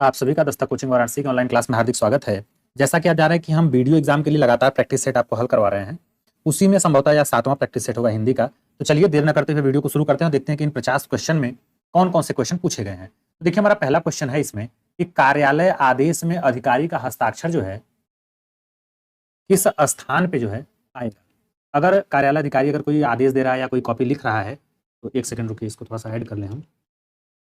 आप सभी का दस्तक कोचिंग वाराणसी की ऑनलाइन क्लास में हार्दिक स्वागत है। जैसा कि आप जान रहे हैं कि हम वीडियो एग्जाम के लिए लगातार प्रैक्टिस सेट आपको हल करवा रहे हैं। उसी में संभवतः या 7वां प्रैक्टिस सेट होगा हिंदी का। तो चलिए देर न करते हुए वीडियो को शुरू करते हैं और देखते हैं कि इन 50 क्वेश्चन में कौन-कौन से क्वेश्चन पूछे गए हैं। तो देखिए हमारा पहला क्वेश्चन है इसमें कि कार्यालय आदेश में अधिकारी का हस्ताक्षर जो है किस स्थान पे जो है आएगा। अगर कार्यालय अधिकारी अगर कोई आदेश दे रहा है या कोई कॉपी लिख रहा है तो 1 सेकंड रुकिए, इसको थोड़ा-सा ऐड कर लें हम।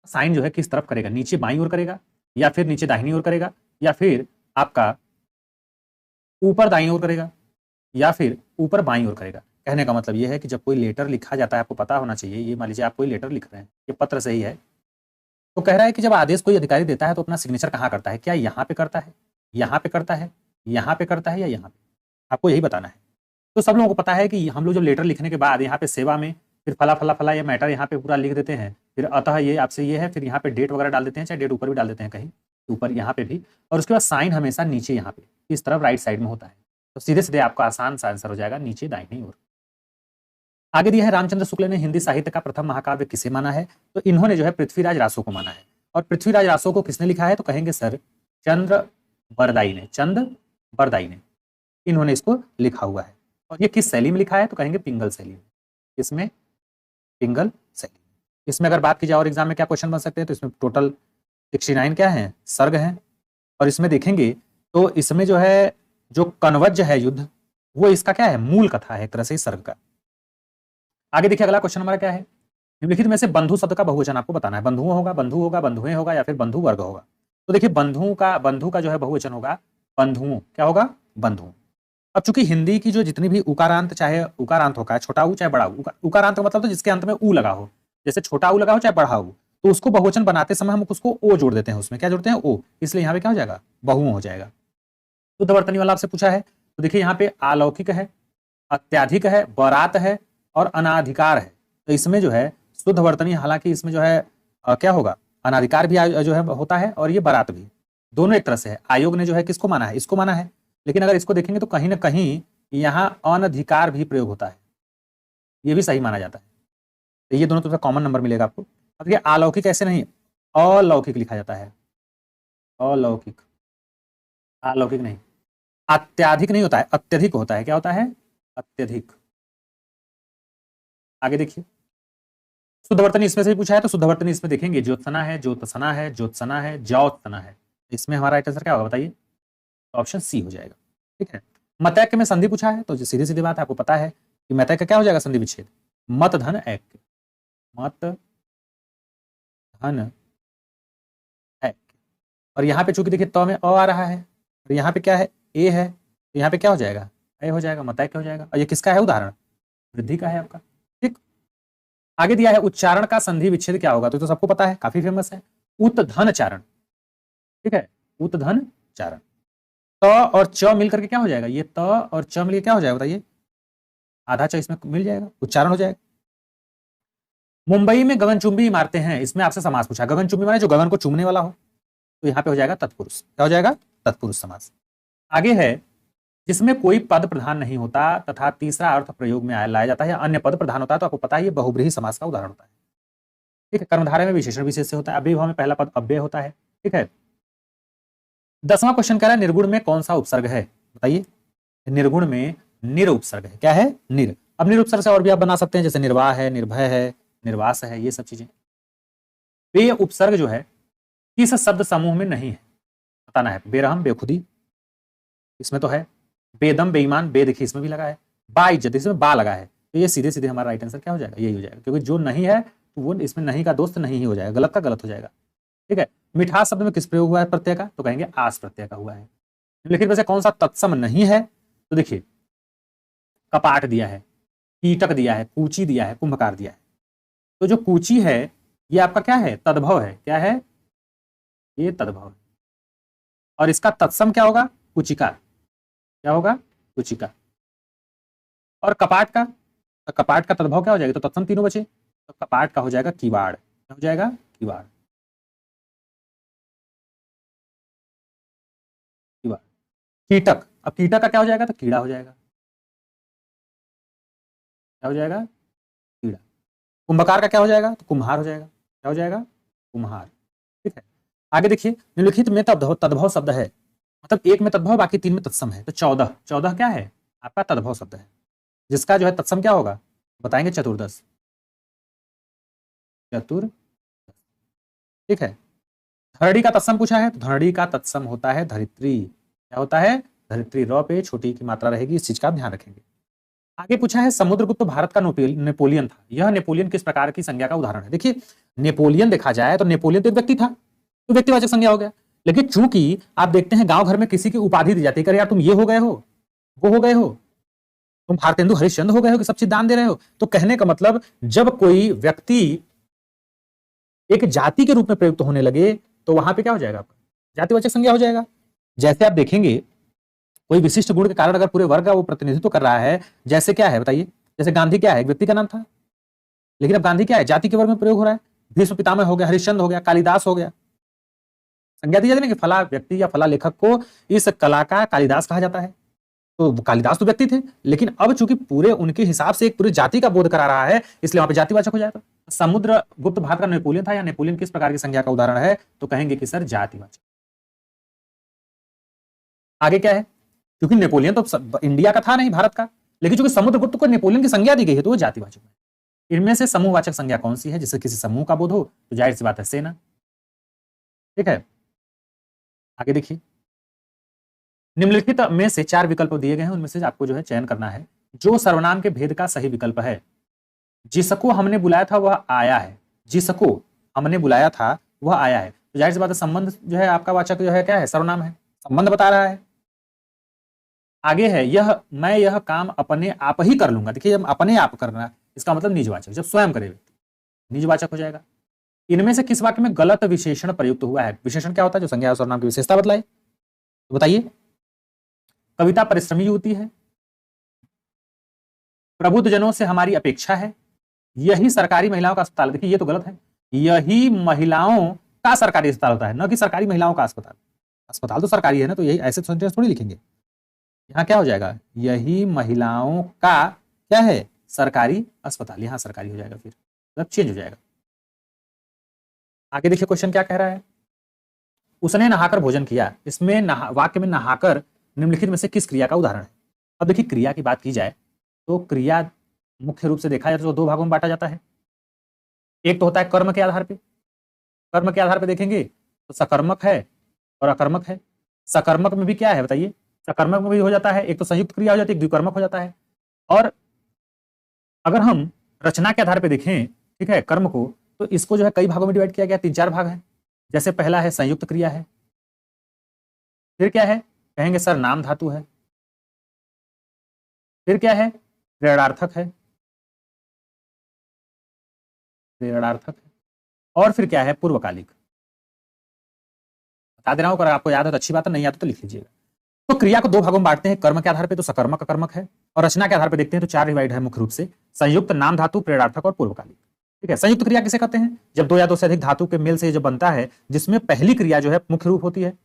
साइन जो है किस तरफ करेगा, नीचे बाईं ओर करेगा या फिर नीचे दाहिनी ओर करेगा या फिर आपका ऊपर दाईं ओर करेगा या फिर ऊपर बाईं ओर करेगा। कहने का मतलब ये है कि जब कोई लेटर लिखा जाता है आपको पता होना चाहिए। ये मान लीजिए आप कोई लेटर लिख रहे हैं, ये पत्र सही है, तो कह रहा है कि जब आदेश कोई अधिकारी देता है तो अपना सिग्नेचर कहाँ करता है, क्या यहाँ पे करता है, यहाँ पे करता है, यहाँ पे करता है या यहाँ पे, आपको यही बताना है। तो सब लोगों को पता है कि हम लोग जब लेटर लिखने के बाद यहाँ पे सेवा में फिर फला फला फला ये मैटर यहाँ पे पूरा लिख देते हैं, फिर अतः ये आपसे ये है, फिर यहाँ पे डेट वगैरह डाल देते हैं, चाहे डेट ऊपर भी डाल देते हैं कहीं ऊपर यहाँ पे भी, और उसके बाद साइन हमेशा नीचे यहाँ पे इस तरफ राइट साइड में होता है। तो सीधे सीधे आपका आसान सा आंसर हो जाएगा नीचे दाहिनी ओर। आगे दिया है रामचंद्र शुक्ल ने हिंदी साहित्य का प्रथम महाकाव्य किसे माना है। तो इन्होंने जो है पृथ्वीराज रासो को माना है। और पृथ्वीराज रासो को किसने लिखा है, तो कहेंगे सर चंद्र बरदाई ने, चंद्र बरदाई ने इन्होंने इसको लिखा हुआ है। और ये किस शैली में लिखा है, तो कहेंगे पिंगल शैली में। इसमें पिंगल शैली। इसमें अगर बात की जाए और एग्जाम में क्या क्वेश्चन बन सकते हैं, तो इसमें टोटल 69 क्या है, सर्ग हैं। और इसमें देखेंगे तो इसमें जो है जो कनवज है युद्ध, वो इसका क्या है, मूल कथा है एक तरह से सर्ग का। आगे देखिए अगला क्वेश्चन हमारा क्या है, निम्नलिखित में से बंधु शब्द का बहुवचन आपको बताना है। बंधुओं होगा, बंधु होगा, बंधुएं होगा या फिर बंधु वर्ग होगा। तो देखिए बंधु का जो है बहुवचन होगा बंधुओं, क्या होगा, बंधुओं। अब चूंकि हिंदी की जो जितनी भी उकारांत, चाहे उकारांत होगा छोटा ऊ चाहे बड़ा ऊ, उकारांत का मतलब तो जिसके अंत में ऊ लगा हो, जैसे छोटा ऊ लगा हो चाहे बड़ा ऊ, तो उसको बहुवचन बनाते समय हम उसको ओ जोड़ देते हैं, उसमें क्या जोड़ते हैं, ओ, इसलिए यहाँ पे क्या हो जाएगा, बहुओं हो जाएगा। शुद्ध वर्तनी वाला आपसे पूछा है, तो देखिए यहाँ पे अलौकिक है, अत्याधिक है, बरात है और अनाधिकार है। तो इसमें जो है शुद्ध वर्तनी, हालांकि इसमें जो है क्या होगा, अनाधिकार भी जो है होता है और ये बरात भी, दोनों एक तरह से है। आयोग ने जो है किसको माना है, इसको माना है, लेकिन अगर इसको देखेंगे तो कहीं ना कहीं यहाँ अनधिकार भी प्रयोग होता है, ये भी सही माना जाता है। तो ये दोनों तो कॉमन नंबर मिलेगा आपको। अब ये अलौकिक ऐसे नहीं, अलौकिक लिखा जाता है, अलौकिक, अलौकिक नहीं। अत्याधिक नहीं होता है, अत्यधिक होता है, क्या होता है, अत्यधिक। आगे देखिए शुद्ध वर्तनी इसमें से भी पूछा है, तो शुद्ध वर्तनी इसमें देखेंगे ज्योत्सना है, ज्योत्सना है, ज्योत्सना है, ज्योत्सना है। इसमें हमारा राइट आंसर क्या होगा बताइए, तो ऑप्शन सी हो जाएगा। ठीक है। मतैक्य में संधि पूछा है, तो सीधी सीधी बात है, आपको पता है कि मतैक्य क्या हो जाएगा, संधि विच्छेद, मत धन ऐक्य, मत धन ऐक्य। और यहाँ पे चूंकि देखिए त में अ आ रहा है और यहाँ पे क्या है, ए है, तो यहाँ पे क्या हो जाएगा, ए हो जाएगा, मतैक्य हो जाएगा। और ये किसका है उदाहरण, वृद्धि का है आपका। ठीक। आगे दिया है उच्चारण का संधि विच्छेद क्या होगा, तो सबको पता है, काफी फेमस है, उत्धन चारण। ठीक है, उत्धन चारण। त और च मिलकर के क्या हो जाएगा, ये त और च मिलकर क्या हो जाएगा बताइए, आधा च इसमें मिल जाएगा, उच्चारण हो जाएगा। मुंबई में गगनचुंबी इमारतें हैं, इसमें आपसे समास पूछा, गगनचुंबी माने जो गगन को चूमने वाला हो, तो यहाँ पे हो जाएगा तत्पुरुष, क्या हो जाएगा, तत्पुरुष समास। आगे है जिसमें कोई पद प्रधान नहीं होता तथा तीसरा अर्थ प्रयोग में लाया जाता है, अन्य पद प्रधान होता है, तो आपको पता है ये बहुब्रीहि समास का उदाहरण होता है। ठीक है। कर्मधारय में विशेषण विशेष से होता है, अव्ययभाव में पहला पद अव्यय होता है। ठीक है। 10वां क्वेश्चन कह रहा है निर्गुण में कौन सा उपसर्ग है, बताइए। निर्गुण में निर उपसर्ग है, क्या है, निर। अब निर उपसर्ग से और भी आप बना सकते हैं, जैसे निर्वाह है, निर्भय है, निर्वास है, ये सब चीजें। बे उपसर्ग जो है किस शब्द समूह में नहीं है, बताना है। बेरहम, बेखुदी, इसमें तो है। बेदम, बेईमान, बे देखिए इसमें भी लगा है। बाइज्जत, इसमें बा लगा है, तो ये सीधे सीधे हमारा राइट आंसर क्या हो जाएगा, यही हो जाएगा, क्योंकि जो नहीं है तो वो इसमें नहीं का दोस्त नहीं ही हो जाएगा, गलत का गलत हो जाएगा। ठीक है। मिठास शब्द में किस प्रयोग हुआ है प्रत्यय का, तो कहेंगे आस प्रत्यय का हुआ है। लेकिन वैसे कौन सा तत्सम नहीं है, तो देखिए कपाट दिया है, कीटक दिया है, कूची दिया है, कुंभकार दिया है। तो जो कूची है ये आपका क्या है, तद्भव है, क्या है, ये तद्भव है। और इसका तत्सम क्या होगा, कुचिका, क्या होगा, कुचिका। और कपाट का, तो कपाट का तद्भव क्या हो जाएगा, तो तत्सम तीनों बचे, तो कपाट का हो जाएगा किवाड़, क्या हो जाएगा, किवाड़, किवाड़। कीटक, अब कीटक का क्या हो जाएगा, तो कीड़ा हो जाएगा, क्या हो जाएगा, कीड़ा। कुंभकार का क्या हो जाएगा, तो कुम्हार हो जाएगा, क्या हो जाएगा, कुम्हार। ठीक है। आगे देखिए, निम्नलिखित में तद्भव शब्द है, मतलब एक में तद्भव बाकी 3 में तत्सम है, तो 14 क्या है आपका तद्भव शब्द है, जिसका जो है तत्सम क्या होगा बताएंगे, चतुर्दश। ठीक है। धरणी का तत्सम पूछा है, तो धरणी का तत्सम होता है धरित्री। क्या होता है? धरित्री। र पे छोटी की मात्रा रहेगी, इस चीज का आप ध्यान रखेंगे। आगे पूछा है, समुद्रगुप्त भारत का नेपोलियन था। यह नेपोलियन किस प्रकार की संज्ञा का उदाहरण है? देखिए, नेपोलियन देखा जाए तो नेपोलियन तो एक व्यक्ति था, तो व्यक्तिवाचक संज्ञा हो गया। लेकिन चूंकि आप देखते हैं गांव घर में किसी की उपाधि दी जाती है, यार तुम ये हो गए हो, वो हो गए हो, तुम भारतेंदु हरिश्चंद्र हो गए हो कि सब चीज दान दे रहे हो। तो कहने का मतलब, जब कोई व्यक्ति एक जाति के रूप में प्रयुक्त होने लगे तो वहां पे क्या हो जाएगा आपका? जातिवाचक संज्ञा हो जाएगा। जैसे आप देखेंगे, कोई विशिष्ट गुण के कारण अगर पूरे वर्ग का वो प्रतिनिधित्व कर रहा है, जैसे क्या है बताइए, जैसे गांधी क्या है? एक व्यक्ति का नाम था, लेकिन अब गांधी क्या है? जाति के वर्ग में प्रयोग हो रहा है। भीष्म पितामह हो गया, हरिश्चंद्र हो गया, कालिदास हो गया। संज्ञा दी जाती है ना कि फला व्यक्ति या फला लेखक को इस कला का कालिदास कहा जाता है। तो कालिदास तो व्यक्ति थे, लेकिन अब चूंकि पूरे उनके हिसाब से एक पूरी जाति का बोध करा रहा है, इसलिए वहां पे जातिवाचक हो जाएगा। समुद्र गुप्त भारत का नेपोलियन था, या नेपोलियन किस प्रकार की संज्ञा का उदाहरण है? तो कहेंगे कि सर जातिवाचक। आगे क्या है? क्योंकि नेपोलियन तो इंडिया का था नहीं, भारत का, लेकिन चूंकि समुद्रगुप्त को नेपोलियन की संज्ञा दी गई है तो वो जातिवाचक है। इनमें से समूहवाचक संज्ञा कौन सी है? जिससे किसी समूह का बोध हो, तो जाहिर सी बात है सेना। ठीक है। आगे देखिए, निम्नलिखित में से 4 विकल्प दिए गए हैं, उनमें से आपको जो है चयन करना है जो सर्वनाम के भेद का सही विकल्प है। जिसको हमने बुलाया था वह आया है, जिसको हमने बुलाया था वह आया है, तो जाहिर सी बात है संबंध जो है आपका वाचक जो है क्या है? सर्वनाम है, संबंध बता रहा है। आगे है, मैं यह काम अपने आप ही कर लूंगा। देखिए, अपने आप करना, इसका मतलब निजवाचक, जब स्वयं करे व्यक्ति निजवाचक हो जाएगा। इनमें से किस वाक्य में गलत विशेषण प्रयुक्त हुआ है? विशेषण क्या होता है? जो संज्ञा और सर्वनाम की विशेषता बतलाए। तो बताइए, कविता परिश्रमी होती है, प्रबुद्ध जनों से हमारी अपेक्षा है, यही सरकारी महिलाओं का अस्पताल। देखिए, ये तो गलत है। यही महिलाओं का सरकारी अस्पताल होता है, न कि सरकारी महिलाओं का अस्पताल। अस्पताल तो सरकारी है ना, तो यही ऐसे सेंटेंस थोड़ी लिखेंगे। यहाँ क्या हो जाएगा? यही महिलाओं का क्या है? सरकारी अस्पताल। यहां सरकारी हो जाएगा, फिर मतलब चेंज हो जाएगा। आगे देखिए, क्वेश्चन क्या कह रहा है? उसने नहाकर भोजन किया। इसमें वाक्य में नहाकर निम्नलिखित में से किस क्रिया का उदाहरण है? अब देखिए, क्रिया की बात की जाए तो क्रिया मुख्य रूप से देखा जाए तो 2 भागों में बांटा जाता है। एक तो होता है कर्म के आधार पे। कर्म के आधार पे देखेंगे तो सकर्मक है और अकर्मक है। सकर्मक में भी क्या है बताइए? सकर्मक में भी हो जाता है, एक तो संयुक्त क्रिया हो जाती है, एक द्विकर्मक हो जाता है। और अगर हम रचना के आधार पे देखें, ठीक है, कर्म को, तो इसको जो है कई भागों में डिवाइड किया गया, 3-4 भाग हैं। जैसे पहला है संयुक्त क्रिया है, फिर क्या है? कहेंगे सर नाम धातु है, फिर क्या है? प्रेरणार्थक है, प्रेरणार्थक है, और फिर क्या है? पूर्वकालिक। बता दे रहा हूं, अगर आपको याद है तो अच्छी बात है, नहीं आता तो लिख लीजिएगा। तो क्रिया को 2 भागों में बांटते हैं, कर्म के आधार पे तो सकर्मक अकर्मक है, और रचना के आधार पे देखते हैं तो 4 डिवाइड है मुख्य रूप से, संयुक्त, नाम धातु, प्रेरणार्थक और पूर्वकालिक। ठीक है। संयुक्त क्रिया किसे कहते हैं? जब 2 या 2 से अधिक धातु के मेल से जब बनता है, जिसमें पहली क्रिया जो है मुख्य रूप होती है,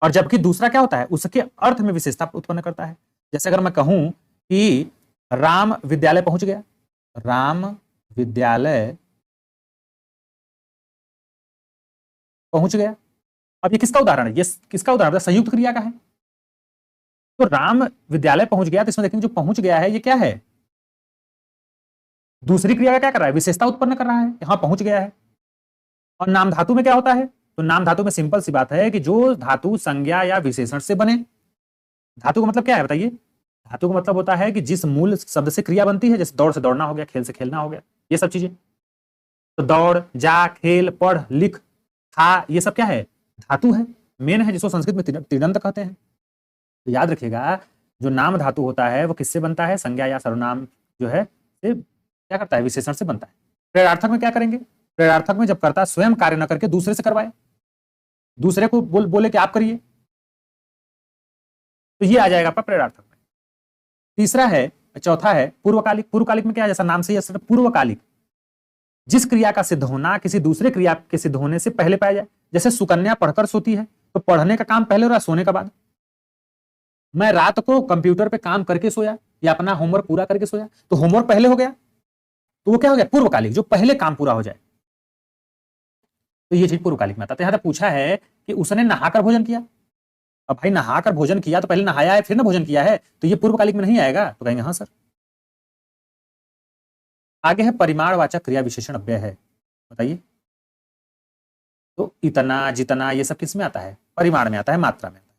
और जबकि दूसरा क्या होता है? उसके अर्थ में विशेषता उत्पन्न करता है। जैसे अगर मैं कहूं कि राम विद्यालय पहुंच गया, राम विद्यालय पहुंच गया। अब ये किसका उदाहरण है? ये किसका उदाहरण है? संयुक्त क्रिया का है। तो राम विद्यालय पहुंच गया, तो इसमें देखेंगे जो पहुंच गया है ये क्या है? दूसरी क्रिया का क्या कर रहा है? विशेषता उत्पन्न कर रहा है, यहां पहुंच गया है। और नाम धातु में क्या होता है? तो नाम धातु में सिंपल सी बात है कि जो धातु संज्ञा या विशेषण से बने। धातु का मतलब क्या है बताइए? धातु का मतलब होता है कि जिस मूल शब्द से क्रिया बनती है, जैसे दौड़ से दौड़ना हो गया, खेल से खेलना हो गया, ये सब चीजें। तो दौड़, जा, खेल, पढ़, लिख, खा, ये सब क्या है? धातु है, मेन है, जिसको संस्कृत में तिङन्त कहते हैं। तो याद रखिएगा, जो नाम धातु होता है वो किससे बनता है? संज्ञा या सर्वनाम जो है से क्या करता है? विशेषण से बनता है। प्रेरणार्थक में क्या करेंगे? प्रेरणार्थक में जब करता है स्वयं कार्य न करके दूसरे से करवाए, दूसरे को बोले कि आप करिए, तो ये आ जाएगा आपका प्रेरणार्थक में। तीसरा है, चौथा है पूर्वकालिक। पूर्वकालिक में क्या है? जैसा नाम से ही पूर्वकालिक, जिस क्रिया का सिद्ध होना किसी दूसरे क्रिया के सिद्ध होने से पहले पाया जाए। जैसे सुकन्या पढ़कर सोती है, तो पढ़ने का काम पहले हो रहा है, सोने का बाद। मैं रात को कंप्यूटर पे काम करके सोया या अपना होमवर्क पूरा करके सोया, तो होमवर्क पहले हो गया, तो वो क्या हो गया? पूर्वकालिक, जो पहले काम पूरा हो जाए। तो ये चीज पूर्वकालिक में आता है। तो यहाँ तक पूछा है कि उसने नहाकर भोजन किया। अब भाई नहाकर भोजन किया तो पहले नहाया है फिर ना भोजन किया है, तो ये पूर्वकालिक में नहीं आएगा। तो कहेंगे हाँ सर। आगे है परिमाणवाचक क्रिया विशेषण अव्यय है, बताइए। तो इतना जितना ये सब किस में आता है? परिमाण में आता है, मात्रा में आता है।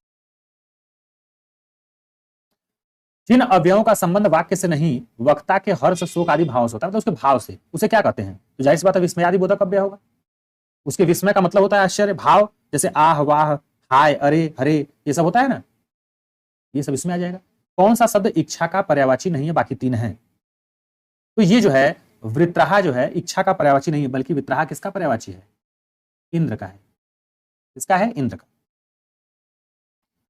जिन अवयवों का संबंध वाक्य से नहीं वक्ता के हर्ष शोक आदि भाव से होता है, तो उसके भाव से, उसे क्या कहते हैं? तो जाहिर सी बात है विस्मयादि बोधक अव्यय होगा। उसके विस्मय का मतलब होता है आश्चर्य भाव, जैसे आह वाह हाय अरे हरे ये सब होता है ना, ये सब इसमें आ जाएगा। कौन सा शब्द इच्छा का पर्यायवाची नहीं है? बाकी तीन है। तो ये जो है वृत्रहा जो है इच्छा का पर्यायवाची नहीं है, बल्कि वित्रहा किसका पर्यायवाची है? इंद्र का है। किसका है? इंद्र का।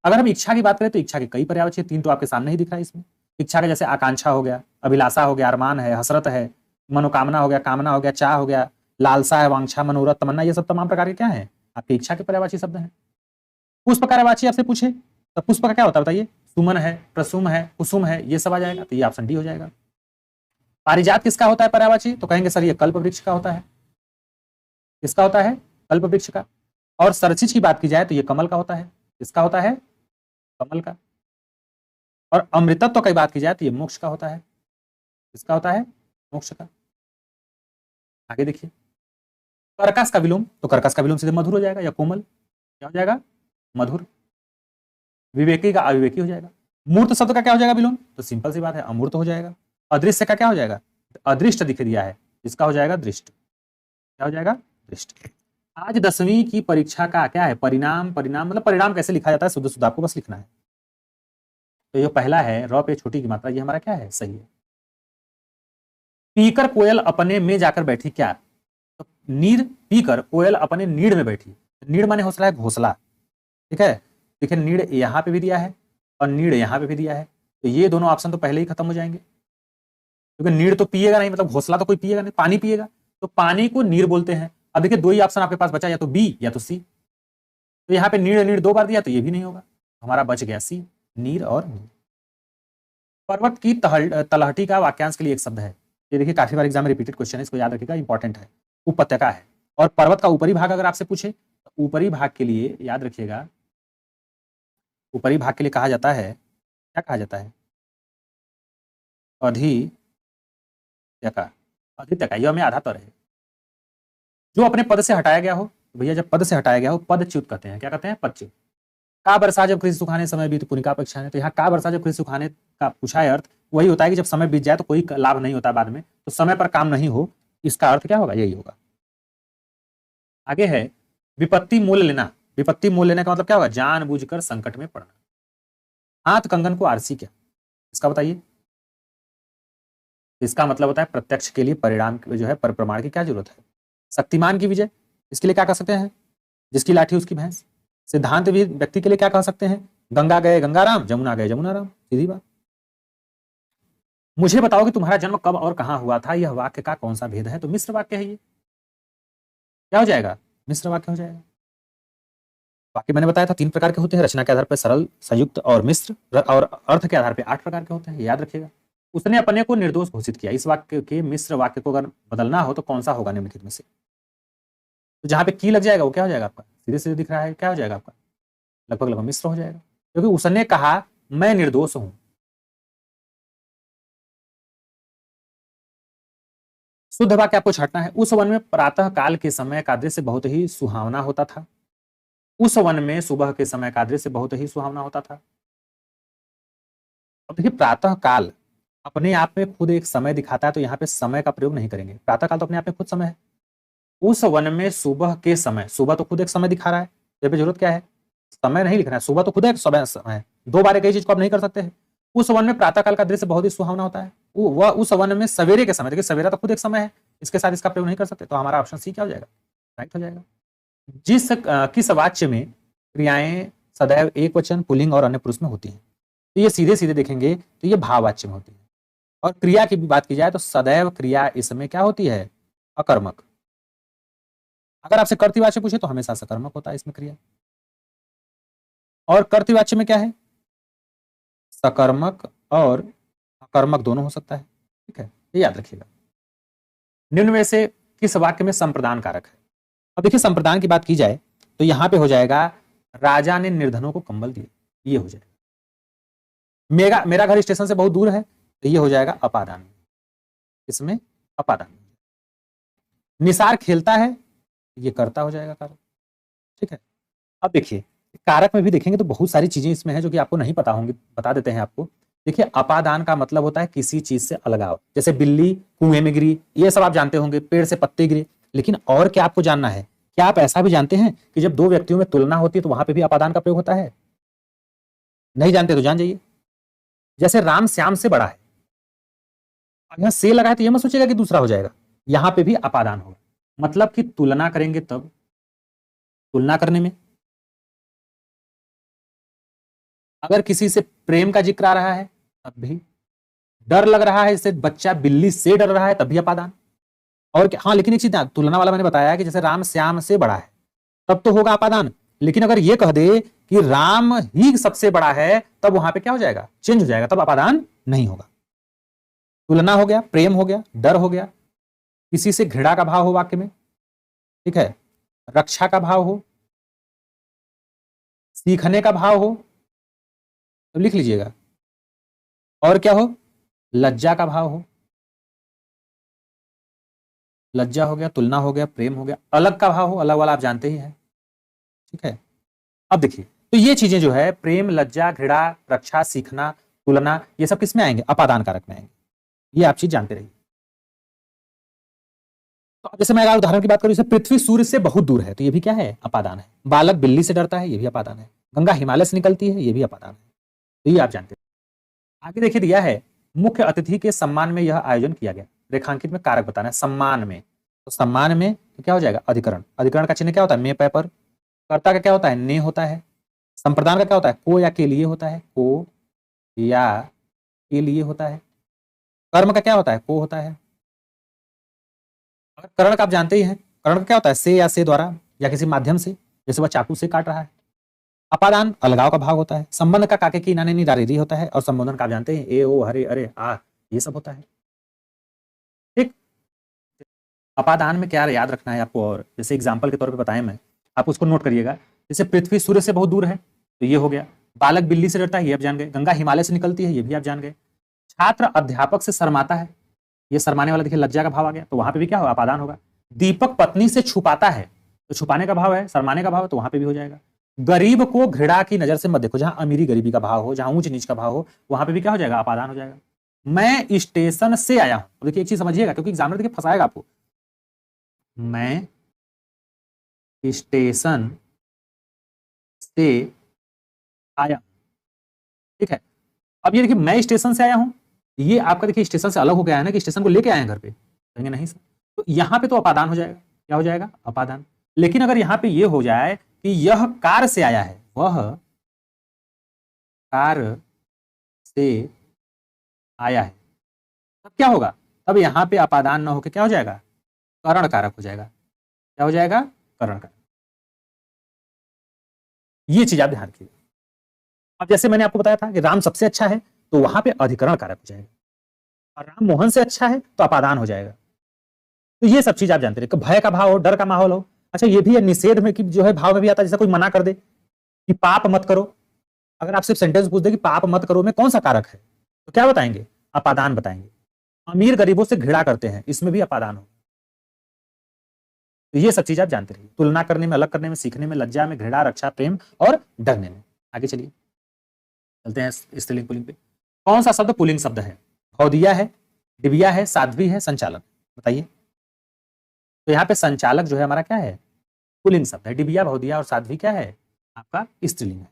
अगर हम इच्छा की बात करें तो इच्छा के कई पर्यायवाची है, तीन तो आपके सामने ही दिख रहा है इसमें। इच्छा का जैसे आकांक्षा हो गया, अभिलाषा हो गया, अरमान है, हसरत है, मनोकामना हो गया, कामना हो गया, चाह हो गया, लालसा है, वांछा, मनोरथ, तमन्ना, ये सब तमाम प्रकार के क्या है? आपकी इच्छा के पर्यायवाची शब्द हैं। पुष्प पर्यायवाची आपसे पूछे तो पुष्प का क्या होता है बताइए? सुमन है, प्रसुम है, कुसुम है, ये सब आ जाएगा। तो ये ऑप्शन डी हो जाएगा। पारिजात किसका होता है पर्यायवाची? तो कहेंगे सर ये कल्प वृक्ष का होता है। किसका होता है? कल्प वृक्ष का। और सरसिज की बात की जाए तो ये कमल का होता है। किसका होता है? कमल का। और अमृतत्व की बात की जाए तो ये मोक्ष का होता है। किसका होता है? मोक्ष का। आगे देखिए कर्कश का विलोम, तो कर्कश का विलोम सीधे मधुर हो जाएगा, या कोमल क्या हो जाएगा? मधुर। विवेकी का अविवेकी हो जाएगा। मूर्त शब्द का क्या हो जाएगा विलोम? तो सिंपल सी बात है अमूर्त हो जाएगा। अदृश्य का क्या हो जाएगा? अदृष्ट दिख दिया है, इसका हो जाएगा दृष्ट। क्या हो जाएगा? दृष्ट। आज 10वीं की परीक्षा का क्या है? परिणाम। परिणाम मतलब परिणाम कैसे लिखा जाता है, शुद्ध शुद्ध आपको बस लिखना है। तो ये पहला है र पे छोटी की मात्रा, ये हमारा क्या है? सही है। पीकर कोयल अपने में जाकर बैठी, क्या? तो नीर पीकर कोयल अपने नीड़ में बैठी। नीड़ माने हौसला है, घोसला। ठीक है, देखिए नीड़ यहां पे भी दिया है और नीड़ यहां पे भी दिया है, तो ये दोनों ऑप्शन तो पहले ही खत्म हो जाएंगे, क्योंकि नीड़ तो पिएगा नहीं, मतलब घोसला तो कोई पिएगा नहीं, पानी पिएगा, तो पानी को नीर बोलते हैं। अब देखिए दो ही ऑप्शन आपके पास बचा, या तो बी या तो सी। तो यहाँ पे नीड़ नीड़ दो बार दिया तो ये भी नहीं होगा, हमारा बच गया सी, नीर और नीर। पर्वत की तलहटी का वाक्यांश के लिए एक शब्द है, ये देखिए काफी बार एग्जाम में रिपीटेड क्वेश्चन है, इसको याद रखिएगा, इंपॉर्टेंट है। उपत्यका है। और पर्वत का ऊपरी भाग अगर आपसे पूछे तो ऊपरी भाग के लिए याद रखिएगा, ऊपरी भाग के लिए कहा जाता है, क्या कहा जाता है? अधित्यका। अधित्यका यह में आधा तर है। जो अपने पद से हटाया गया हो, भैया जब पद से हटाया गया हो पदच्युत कहते हैं। क्या कहते हैं? पदच्युत। का बरसा जब कृषि सुखाने समय बीत पुनिका अपेक्षा है, तो यहाँ का बरसा जब कृषि सुखाने का पूछा है, अर्थ वही होता है कि जब समय बीत जाए तो कोई लाभ नहीं होता बाद में, तो समय पर काम नहीं हो, इसका अर्थ क्या होगा? यही होगा। आगे है विपत्ति मूल्य लेना। विपत्ति मूल्य लेने का मतलब क्या होगा? जानबूझकर संकट में पड़ना। हाथ कंगन को आरसी, क्या इसका बताइए? इसका मतलब होता है प्रत्यक्ष के लिए परिणाम जो है पर प्रमाण की क्या जरूरत है। शक्तिमान की विजय, इसके लिए क्या कह सकते हैं? जिसकी लाठी उसकी भैंस। सिद्धांत भी व्यक्ति के लिए क्या कह सकते हैं? गंगा गए गंगाराम, जमुना गए जमुनाराम, सीधी बात। मुझे बताओ कि तुम्हारा जन्म कब और कहां हुआ था, यह वाक्य का कौन सा भेद है? तो मिश्र वाक्य है ये। क्या हो जाएगा? मिश्र वाक्य हो जाएगा। वाक्य मैंने बताया था 3 प्रकार के होते हैं, रचना के आधार पर सरल, संयुक्त और मिश्र, और अर्थ के आधार पर 8 प्रकार के होते हैं, याद रखिएगा। उसने अपने को निर्दोष घोषित किया, इस वाक्य के मिश्र वाक्य को अगर बदलना हो तो कौन सा होगा निम्नलिखित में से? तो जहां पे की लग जाएगा वो क्या हो जाएगा आपका? सीधे सीधे दिख रहा है, क्या हो जाएगा आपका? लगभग लगभग मिश्र हो जाएगा, क्योंकि उसने कहा मैं निर्दोष हूं। शुद्ध वाक्य आपको छांटना है। उस वन में प्रातः काल के समय का दृश्य बहुत ही सुहावना होता था। उस वन में सुबह के समय का दृश्य बहुत ही सुहावना होता था। अब देखिए प्रातः काल अपने आप में खुद एक समय दिखाता है, तो यहाँ पे समय का प्रयोग नहीं करेंगे। प्रातः काल तो अपने आप में खुद समय है। उस वन में सुबह के समय, सुबह तो खुद एक समय दिखा रहा है, यहाँ पे जरूरत क्या है? समय नहीं लिखना है, सुबह तो खुद एक समय है, 2 बार एक ही चीज को आप नहीं कर सकते हैं। उस वन में प्रातः काल का दृश्य बहुत ही सुहावना होता है, वह उस वन में सवेरे के समय, देखिए सवेरा तो खुद एक समय है, इसके साथ इसका प्रयोग नहीं कर सकते, तो हमारा ऑप्शन सी क्या हो जाएगा? राइट हो जाएगा। जिस किस वाच्य में क्रियाएं सदैव एक वचन, पुल्लिंग और अन्य पुरुष में होती हैं, तो ये सीधे सीधे देखेंगे तो ये भाववाच्य में होती है। और क्रिया की भी बात की जाए तो सदैव क्रिया इसमें क्या होती है? अकर्मक। अगर आपसे कर्तृवाच्य पूछे तो हमेशा सकर्मक होता है इसमें क्रिया। और कर्तृवाच्य में क्या है? सकर्मक और अकर्मक दोनों हो सकता है। ठीक है, ये याद रखिएगा। निम्न में से किस वाक्य में संप्रदान कारक है? अब देखिए संप्रदान की बात की जाए तो यहां पे हो जाएगा राजा ने निर्धनों को कंबल दिए, ये हो जाएगा। मेरा मेरा घर स्टेशन से बहुत दूर है, तो ये हो जाएगा अपादान, इसमें अपादान। निसार खेलता है, ये कर्ता हो जाएगा कारक, ठीक है। अब देखिए कारक में भी देखेंगे तो बहुत सारी चीजें इसमें है जो कि आपको नहीं पता होंगी, बता देते हैं आपको। देखिए अपादान का मतलब होता है किसी चीज से अलगाव, जैसे बिल्ली कुएं में गिरी, ये सब आप जानते होंगे, पेड़ से पत्ते गिरे। लेकिन और क्या आपको जानना है, क्या आप ऐसा भी जानते हैं कि जब दो व्यक्तियों में तुलना होती है तो वहां पे भी अपादान का प्रयोग होता है? नहीं जानते तो जान जाइए। जैसे राम श्याम से बड़ा है, अब यहां से लगा है तो ये मत सोचिएगा कि दूसरा हो जाएगा, यहां पे भी अपादान होगा। मतलब कि तुलना करेंगे तब, तुलना करने में अगर किसी से प्रेम का जिक्र आ रहा है तब भी, डर लग रहा है जैसे बच्चा बिल्ली से डर रहा है तब भी अपादान। और क्या, हाँ लेकिन एक चीज तुलना वाला मैंने बताया कि जैसे राम श्याम से बड़ा है तब तो होगा अपादान, लेकिन अगर ये कह दे कि राम ही सबसे बड़ा है तब वहां पे क्या हो जाएगा, चेंज हो जाएगा, तब अपादान नहीं होगा। तुलना हो गया, प्रेम हो गया, डर हो गया, किसी से घृणा का भाव हो वाक्य में, ठीक है, रक्षा का भाव हो, सीखने का भाव हो, तो लिख लीजिएगा, और क्या हो, लज्जा का भाव हो, लज्जा हो गया, तुलना हो गया, प्रेम हो गया, अलग का भाव हो, अलग वाला आप जानते ही हैं, ठीक है। अब देखिए तो ये चीजें जो है प्रेम, लज्जा, घृणा, रक्षा, सीखना, तुलना, ये सब किस में आएंगे, अपादान कारक में आएंगे, ये आप चीज जानते रहिए। तो अब जैसे मैं अगर उदाहरण की बात करूं, जैसे पृथ्वी सूर्य से बहुत दूर है तो ये भी क्या है, अपादान है। बालक बिल्ली से डरता है, ये भी अपादान है। गंगा हिमालय से निकलती है, ये भी अपादान है। तो ये आप जानते हैं। आगे देखिए दिया है मुख्य अतिथि के सम्मान में यह आयोजन किया गया, रेखांकित में कारक बताना है। सम्मान में, तो सम्मान में तो क्या हो जाएगा, अधिकरण। अधिकरण का चिन्ह क्या होता है, मे पर। कर्ता का क्या होता है, ने होता है। संप्रदान का क्या होता है, को या के लिए होता है, को या के लिए होता है। कर्म का क्या होता है, को होता है। करण का आप जानते ही हैं, करण का क्या होता है, से या से द्वारा या किसी माध्यम से, जैसे वह चाकू से काट रहा है। अपादान अलगाव का भाव होता है। संबंध का काके की नाने नी डारी होता है, और संबोधन का आप जानते हैं, ए ओ हरे अरे आ, ये सब होता है, ठीक। अपादान में क्या याद रखना है आपको, और जैसे एग्जाम्पल के तौर पर बताएं मैं, आप उसको नोट करिएगा। जैसे पृथ्वी सूर्य से बहुत दूर है तो ये हो गया, बालक बिल्ली से डरता है, ये आप जान गए। गंगा हिमालय से निकलती है, ये भी आप जान गए। छात्र अध्यापक से शर्माता है, ये शर्माने वाला देखिए लज्जा का भाव आ गया, तो वहां पे भी क्या होगा, अपादान होगा। दीपक पत्नी से छुपाता है, तो छुपाने का भाव है, शर्माने का भाव है, तो वहां पे भी हो जाएगा। गरीब को घृणा की नजर से मत देखो, जहां अमीरी गरीबी का भाव हो, जहां ऊंच नीच का भाव हो, वहां पे भी क्या हो जाएगा, अपादान हो जाएगा। मैं स्टेशन से आया हूं, देखिए एक चीज समझिएगा क्योंकि एग्जामिनर देखिए फंसाएगा आपको। मैं स्टेशन से आया, ठीक है। अब ये देखिए मैं स्टेशन से आया हूं, ये आपका देखिए स्टेशन से अलग हो गया है ना, कि स्टेशन को लेके आए हैं घर पे, कहेंगे नहीं सर, तो यहां पे तो अपादान हो जाएगा। क्या हो जाएगा, अपादान। लेकिन अगर यहां पे ये हो जाए कि यह कार से आया है, वह कार से आया है, तब क्या होगा, तब यहां पे अपादान ना होकर क्या हो जाएगा, करण कारक हो जाएगा। क्या हो जाएगा, करण कारक। ये चीज आप ध्यान रखिए। अब जैसे मैंने आपको बताया था कि राम सबसे अच्छा है, तो वहां पे अधिकरण कारक हो जाएगा, और राम मोहन से अच्छा है तो अपादान हो जाएगा। तो ये सब चीज आप जानते रहे। भय का भाव हो, डर का माहौल हो, अच्छा ये भी है निषेध में कि जो है भाव में भी आता है, जैसे कोई मना कर दे कि पाप मत करो, अगर आपसे सेंटेंस पूछ दे कि पाप मत करो में कौन सा कारक है, तो क्या बताएंगे, अपादान बताएंगे। अमीर गरीबों से घृणा करते हैं, इसमें भी अपादान हो। तो ये सब चीज आप जानते रहिए, तुलना करने में, अलग करने में, सीखने में, लज्जा में, घृणा, रक्षा, प्रेम और डरने में। आगे चलिए चलते हैं स्त्रीलिंग पुल्लिंग पे। कौन सा शब्द पुल्लिंग शब्द है, भौदिया है, दिव्या है, साध्वी है, संचालक, बताइए। तो यहाँ पे संचालक जो है हमारा क्या है, पुल्लिंग शब्द है। डिबिया, भौदिया और साध्वी क्या है, आपका स्त्रीलिंग है।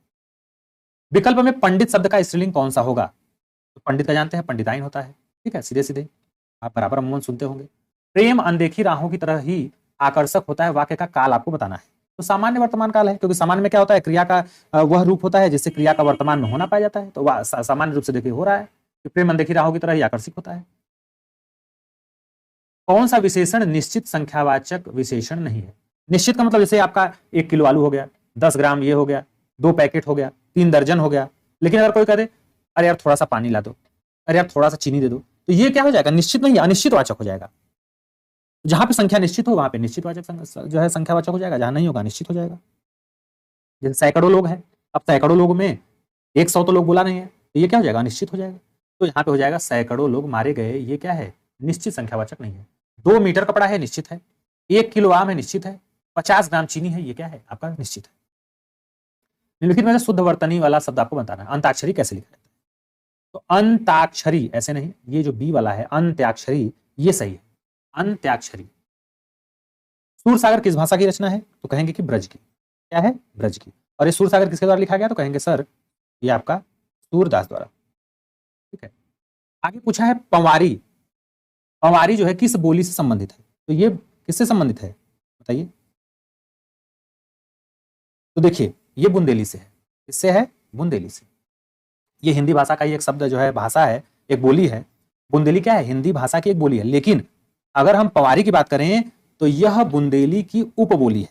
विकल्प में पंडित शब्द का स्त्रीलिंग कौन सा होगा, तो पंडित का जानते हैं, पंडिताइन होता है, ठीक है, सीधे सीधे आप बराबर अमूमन सुनते होंगे। प्रेम अनदेखी राहों की तरह ही आकर्षक होता है, वाक्य का काल आपको बताना है। तो सामान्य वर्तमान काल है, क्योंकि सामान्य में क्या होता है, क्रिया का वह रूप होता है जिससे क्रिया का वर्तमान में होना पाया जाता है। तो सामान्य रूप से देखिए हो रहा है कि प्रेम अनदेखी राहों की तरह ही आकर्षक होता है। कौन सा विशेषण निश्चित संख्यावाचक विशेषण नहीं है। निश्चित का मतलब जैसे आपका 1 किलो आलू हो गया, 10 ग्राम ये हो गया, 2 पैकेट हो गया, 3 दर्जन हो गया। लेकिन अगर कोई कह दे अरे यार थोड़ा सा पानी ला दो, अरे यार थोड़ा सा चीनी दे दो, तो ये क्या हो जाएगा, निश्चित नहीं, अनिश्चित वाचक हो जाएगा। जहां पे संख्या निश्चित हो वहां पे निश्चितवाचक जो है संख्यावाचक हो जाएगा, जहां नहीं होगा निश्चित हो जाएगा। जैसे सैकड़ों लोग हैं, अब सैकड़ों लोगों में 100 तो लोग बोला नहीं है, तो ये क्या हो जाएगा, निश्चित हो जाएगा। तो यहाँ पे हो जाएगा सैकड़ों लोग मारे गए, ये क्या है, निश्चित संख्यावाचक नहीं है। 2 मीटर कपड़ा है, निश्चित है। 1 किलो आम है, निश्चित है। 50 ग्राम चीनी है, ये क्या है आपका, निश्चित है। निम्नलिखित में से शुद्ध वर्तनी वाला शब्द आपको बताना है। अंताक्षरी कैसे लिखा जाता है, तो अंताक्षरी ऐसे नहीं, ये जो बी वाला है अंत्याक्षरी, ये सही है, अंत्याक्षरी। सूरसागर किस भाषा की रचना है, तो कहेंगे कि ब्रज की। क्या है, ब्रज की। और ये सूरसागर किसके द्वारा लिखा गया, तो कहेंगे सर ये आपका सूरदास द्वारा। ठीक है, आगे पूछा है पंवारी। पंवारी जो है किस बोली से संबंधित है, तो ये किससे संबंधित है बताइए। तो देखिए ये बुंदेली से है, किससे है, बुंदेली से। ये हिंदी भाषा का ही एक शब्द जो है, भाषा है, एक बोली है। बुंदेली क्या है, हिंदी भाषा की एक बोली है, लेकिन अगर हम पंवारी की बात करें तो यह बुंदेली की उपबोली है।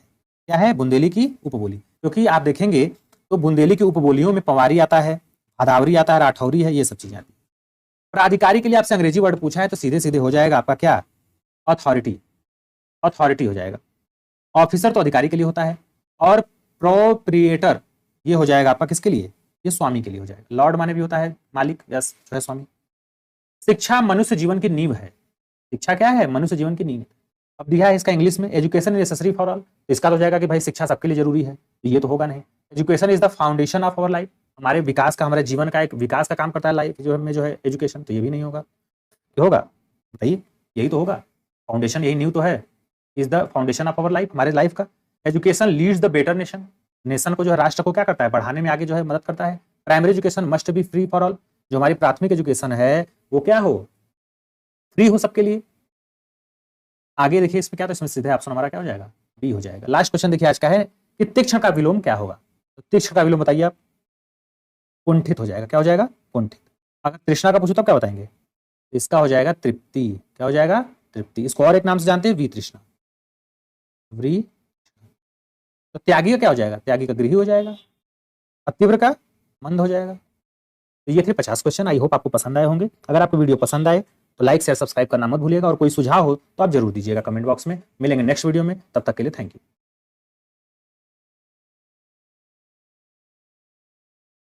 क्या है, बुंदेली की उपबोली। क्योंकि आप देखेंगे तो बुंदेली की उपबोलियों में पंवारी आता है, हदावरी आता है, राठौरी है, ये सब चीजें आती है। प्राधिकारी के लिए आपसे अंग्रेजी वर्ड पूछा है तो सीधे सीधे हो जाएगा आपका क्या, अथॉरिटी, अथॉरिटी हो जाएगा। ऑफिसर तो अधिकारी के लिए होता है, और प्रोप्रिएटर ये हो जाएगा आपका किसके लिए, ये स्वामी के लिए हो जाएगा। लॉर्ड माने भी होता है मालिक, यस जो है स्वामी। शिक्षा मनुष्य जीवन की नींव है। शिक्षा क्या है, मनुष्य जीवन की नींव। अब दिया है इसका इंग्लिश में, education is necessary for all. इसका तो हो जाएगा कि भाई शिक्षा सबके लिए जरूरी है, तो ये तो होगा नहीं। Education is the foundation of our life, हमारे विकास का, हमारे जीवन का एक विकास का काम करता है लाइफ जो में जो है एजुकेशन, तो ये भी नहीं होगा। क्या होगा बताइए, यही तो होगा, फाउंडेशन, यही नींव तो है, is the foundation of our life, हमारे लाइफ का। Education leads the better nation, nation को जो है, राष्ट्र को क्या करता है, बढ़ाने में आगे जो है मदद करता है। Primary education must be free for all, जो हमारी प्राथमिक एजुकेशन है वो क्या हो, फ्री हो सबके लिए। आगे देखिए इसमें क्या, तो इसमें सीधे ऑप्शन हमारा क्या हो जाएगा, बी हो जाएगा। लास्ट क्वेश्चन देखिए आज का है कि तीक्ष्ण का विलोम क्या होगा, तो तीक्ष्ण का विलोम बताइए आप, कुंठित हो जाएगा। क्या हो जाएगा, कुंठित। अगर तृष्णा का पूछो तब क्या बताएंगे, इसका हो जाएगा तृप्ति। क्या हो जाएगा, तृप्ति। इसको और एक नाम से जानते हैं, वितृष्णा, व्री। तो त्यागी का क्या हो जाएगा, त्यागी का गृही हो जाएगा। अतीव्र का मंद हो जाएगा। तो ये थे 50 क्वेश्चन। आई होप आपको पसंद आए होंगे। अगर आपको वीडियो पसंद आए तो लाइक शेयर सब्सक्राइब करना मत भूलिएगा, और कोई सुझाव हो तो आप जरूर दीजिएगा कमेंट बॉक्स में। मिलेंगे नेक्स्ट वीडियो में, तब तक के लिए थैंक यू।